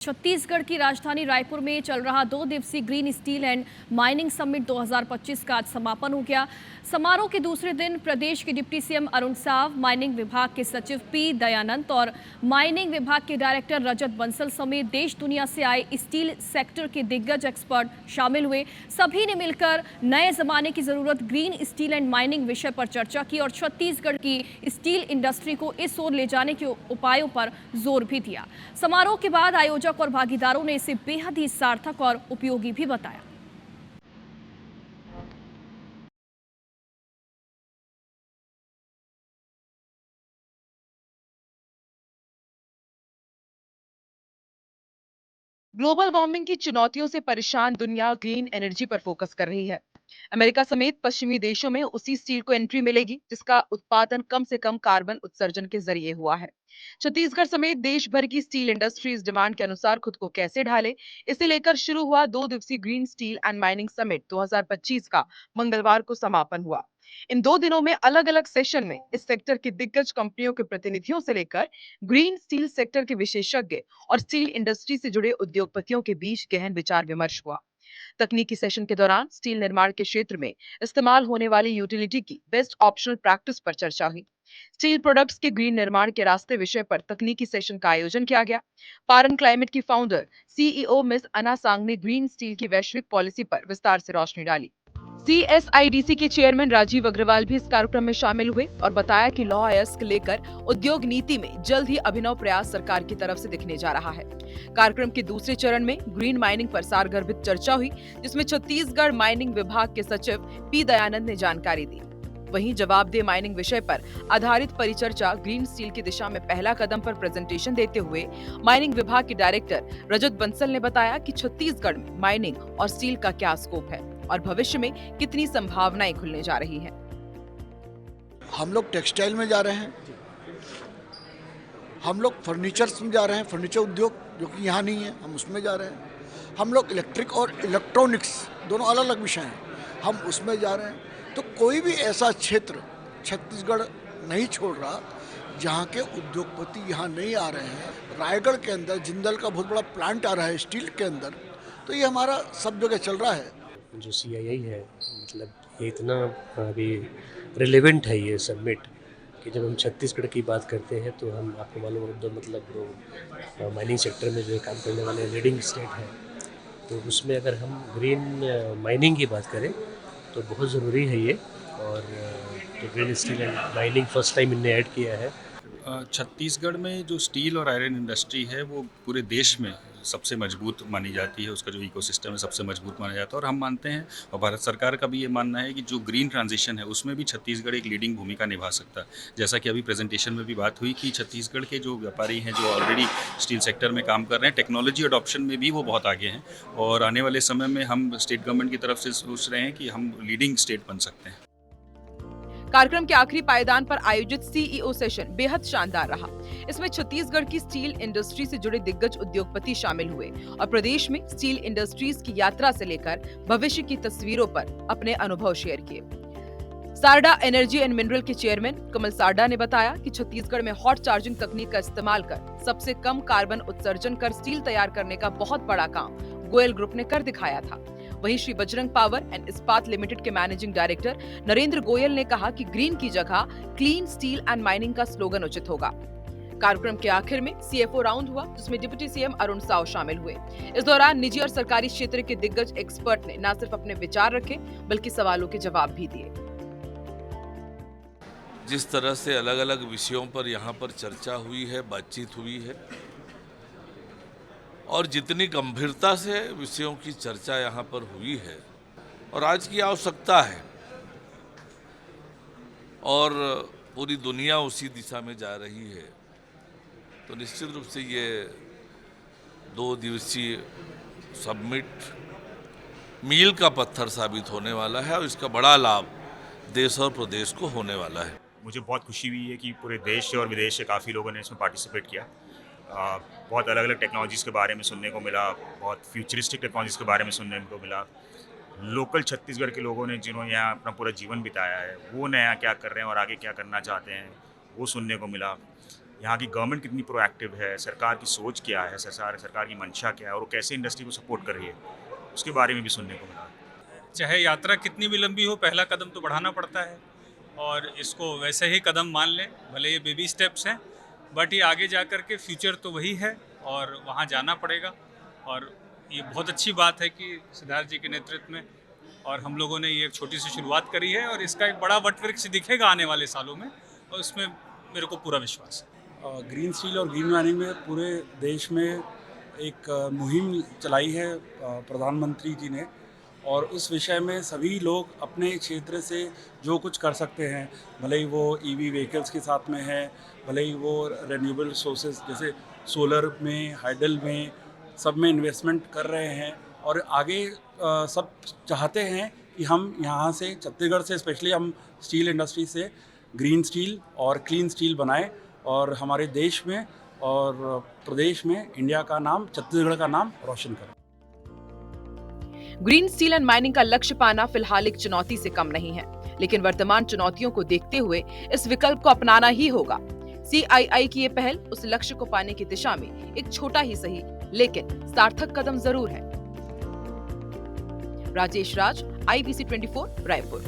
छत्तीसगढ़ की राजधानी रायपुर में चल रहा 2 दिवसीय green steel and mining summit 2025 का आज समापन हो गया। समारोह के दूसरे दिन प्रदेश के deputy CM Arun Sao, mining विभाग के सचिव पी दयानंद और माइनिंग विभाग के डायरेक्टर रजत बंसल समेत देश दुनिया से आए स्टील सेक्टर के दिग्गज एक्सपर्ट शामिल हुए। सभी ने मिलकर नए जमाने की जरूरत ग्रीन स्टील एंड माइनिंग विषय पर चर्चा की और छत्तीसगढ़ की स्टील इंडस्ट्री को इस ओर ले जाने के उपायों पर जोर भी दिया। समारोह के बाद आयोजक और भागीदारों ने इसे बेहद ही सार्थक और उपयोगी भी बताया। ग्लोबल वार्मिंग की चुनौतियों से परेशान दुनिया ग्रीन एनर्जी पर फोकस कर रही है। अमेरिका समेत पश्चिमी देशों में उसी स्टील को एंट्री मिलेगी जिसका उत्पादन कम से कम कार्बन उत्सर्जन के जरिए हुआ है। छत्तीसगढ़ समेत देश भर की स्टील इंडस्ट्री इस डिमांड के अनुसार खुद को कैसे ढाले, इसे लेकर शुरू हुआ 2 दिवसीय green steel and mining summit 2025 का मंगलवार को समापन हुआ। इन 2 दिनों में अलग अलग सेशन में इस सेक्टर की दिग्गज कंपनियों के प्रतिनिधियों से लेकर ग्रीन स्टील सेक्टर के विशेषज्ञ और स्टील इंडस्ट्री से जुड़े उद्योगपतियों के बीच गहन विचार विमर्श हुआ। तकनीकी सेशन के दौरान स्टील निर्माण के क्षेत्र में इस्तेमाल होने वाली यूटिलिटी की बेस्ट ऑप्शनल प्रैक्टिस पर चर्चा हुई। स्टील प्रोडक्ट्स के ग्रीन निर्माण के रास्ते विषय पर तकनीकी सेशन का आयोजन किया गया। पारन क्लाइमेट की फाउंडर सीईओ मिस अना सांग ने ग्रीन स्टील की वैश्विक पॉलिसी पर विस्तार से रोशनी डाली। सीएसआईडीसी के चेयरमैन राजीव अग्रवाल भी इस कार्यक्रम में शामिल हुए और बताया कि लॉ अयस्क लेकर उद्योग नीति में जल्द ही अभिनव प्रयास सरकार की तरफ से दिखने जा रहा है। कार्यक्रम के दूसरे चरण में ग्रीन माइनिंग पर सारगर्भित चर्चा हुई, जिसमें छत्तीसगढ़ माइनिंग विभाग के सचिव पी दयानंद ने जानकारी दी। वहीं जवाबदेह माइनिंग विषय पर आधारित परिचर्चा ग्रीन स्टील की दिशा में पहला कदम पर प्रेजेंटेशन देते हुए माइनिंग विभाग के डायरेक्टर रजत बंसल ने बताया कि छत्तीसगढ़ में माइनिंग और स्टील का क्या स्कोप है और भविष्य में कितनी संभावनाएं खुलने जा रही हैं। हम लोग टेक्सटाइल में जा रहे हैं, हम लोग फर्नीचर्स में जा रहे हैं, फर्नीचर उद्योग जो कि यहाँ नहीं है हम उसमें जा रहे हैं। हम लोग इलेक्ट्रिक और इलेक्ट्रॉनिक्स दोनों अलग अलग विषय हैं, हम उसमें जा रहे हैं। तो कोई भी ऐसा क्षेत्र छत्तीसगढ़ नहीं छोड़ रहा जहाँ के उद्योगपति यहाँ नहीं आ रहे हैं। रायगढ़ के अंदर जिंदल का बहुत बड़ा प्लांट आ रहा है स्टील के अंदर, तो ये हमारा सब जगह चल रहा है। जो सीआईआई है, मतलब ये इतना अभी रिलेवेंट है ये समिट कि जब हम छत्तीसगढ़ की बात करते हैं तो हम आपको मालूम है तो मतलब वो माइनिंग सेक्टर में जो है काम करने वाले लीडिंग स्टेट है, तो उसमें अगर हम ग्रीन माइनिंग की बात करें तो बहुत ज़रूरी है ये। और जो green steel and mining first time इनने ऐड किया है। छत्तीसगढ़ में जो स्टील और आयरन इंडस्ट्री है वो पूरे देश में सबसे मजबूत मानी जाती है, उसका जो इकोसिस्टम है सबसे मजबूत माना जाता है। और हम मानते हैं और भारत सरकार का भी ये मानना है कि जो ग्रीन ट्रांजिशन है उसमें भी छत्तीसगढ़ एक लीडिंग भूमिका निभा सकता है। जैसा कि अभी प्रेजेंटेशन में भी बात हुई कि छत्तीसगढ़ के जो व्यापारी हैं जो ऑलरेडी स्टील सेक्टर में काम कर रहे हैं, टेक्नोलॉजी अडॉप्शन में भी वो बहुत आगे हैं और आने वाले समय में हम स्टेट गवर्नमेंट की तरफ से सोच रहे हैं कि हम लीडिंग स्टेट बन सकते हैं। कार्यक्रम के आखिरी पायदान पर आयोजित सीईओ सेशन बेहद शानदार रहा। इसमें छत्तीसगढ़ की स्टील इंडस्ट्री से जुड़े दिग्गज उद्योगपति शामिल हुए और प्रदेश में स्टील इंडस्ट्रीज की यात्रा से लेकर भविष्य की तस्वीरों पर अपने अनुभव शेयर किए। सारडा एनर्जी एंड मिनरल के चेयरमैन कमल सारडा ने बताया कि छत्तीसगढ़ में हॉट चार्जिंग तकनीक का इस्तेमाल कर सबसे कम कार्बन उत्सर्जन कर स्टील तैयार करने का बहुत बड़ा काम गोयल ग्रुप ने कर दिखाया था। वहीं श्री बजरंग पावर एंड इस्पात लिमिटेड के मैनेजिंग डायरेक्टर नरेंद्र गोयल ने कहा कि ग्रीन की जगह क्लीन स्टील एंड माइनिंग का स्लोगन उचित होगा। कार्यक्रम के आखिर में सीएफओ राउंड हुआ, जिसमें डिप्टी सीएम अरुण साव शामिल हुए। इस दौरान निजी और सरकारी क्षेत्र के दिग्गज एक्सपर्ट ने न सिर्फ अपने विचार रखे बल्कि सवालों के जवाब भी दिए। जिस तरह से अलग अलग विषयों पर यहाँ पर चर्चा हुई है, बातचीत हुई है और जितनी गंभीरता से विषयों की चर्चा यहाँ पर हुई है और आज की आवश्यकता है और पूरी दुनिया उसी दिशा में जा रही है, तो निश्चित रूप से ये 2 दिवसीय समिट मील का पत्थर साबित होने वाला है और इसका बड़ा लाभ देश और प्रदेश को होने वाला है। मुझे बहुत खुशी हुई है कि पूरे देश से और विदेश से काफ़ी लोगों ने इसमें पार्टिसिपेट किया। बहुत अलग अलग टेक्नोलॉजीज़ के बारे में सुनने को मिला, बहुत फ्यूचरिस्टिक टेक्नोलॉजीज़ के बारे में सुनने को मिला। लोकल छत्तीसगढ़ के लोगों ने जिन्होंने यहाँ अपना पूरा जीवन बिताया है वो नया क्या कर रहे हैं और आगे क्या करना चाहते हैं वो सुनने को मिला। यहाँ की गवर्नमेंट कितनी प्रोएक्टिव है, सरकार की सोच क्या है, सरकार की मंशा क्या है और वो कैसे इंडस्ट्री को सपोर्ट कर रही है, उसके बारे में भी सुनने को मिला। चाहे यात्रा कितनी भी लंबी हो, पहला कदम तो बढ़ाना पड़ता है और इसको वैसे ही कदम मान लें, भले ये बेबी स्टेप्स हैं, बट ये आगे जा कर के फ्यूचर तो वही है और वहाँ जाना पड़ेगा। और ये बहुत अच्छी बात है कि सिद्धार्थ जी के नेतृत्व में और हम लोगों ने ये एक छोटी सी शुरुआत करी है और इसका एक बड़ा वटवृक्ष दिखेगा आने वाले सालों में और इसमें मेरे को पूरा विश्वास है। ग्रीन स्टील और ग्रीन माइनिंग में पूरे देश में एक मुहिम चलाई है प्रधानमंत्री जी ने, और उस विषय में सभी लोग अपने क्षेत्र से जो कुछ कर सकते हैं, भले ही वो ईवी व्हीकल्स के साथ में है, भले ही वो रिन्यूएबल सोर्सेज जैसे सोलर में, हाइडल में, सब में इन्वेस्टमेंट कर रहे हैं। और आगे सब चाहते हैं कि हम यहाँ से छत्तीसगढ़ से स्पेशली हम स्टील इंडस्ट्री से ग्रीन स्टील और क्लीन स्टील बनाएं और हमारे देश में और प्रदेश में इंडिया का नाम, छत्तीसगढ़ का नाम रोशन करें। ग्रीन स्टील एंड माइनिंग का लक्ष्य पाना फिलहाल एक चुनौती से कम नहीं है, लेकिन वर्तमान चुनौतियों को देखते हुए इस विकल्प को अपनाना ही होगा। CII की ये पहल उस लक्ष्य को पाने की दिशा में एक छोटा ही सही लेकिन सार्थक कदम जरूर है। राजेश राज, IBC 24, रायपुर।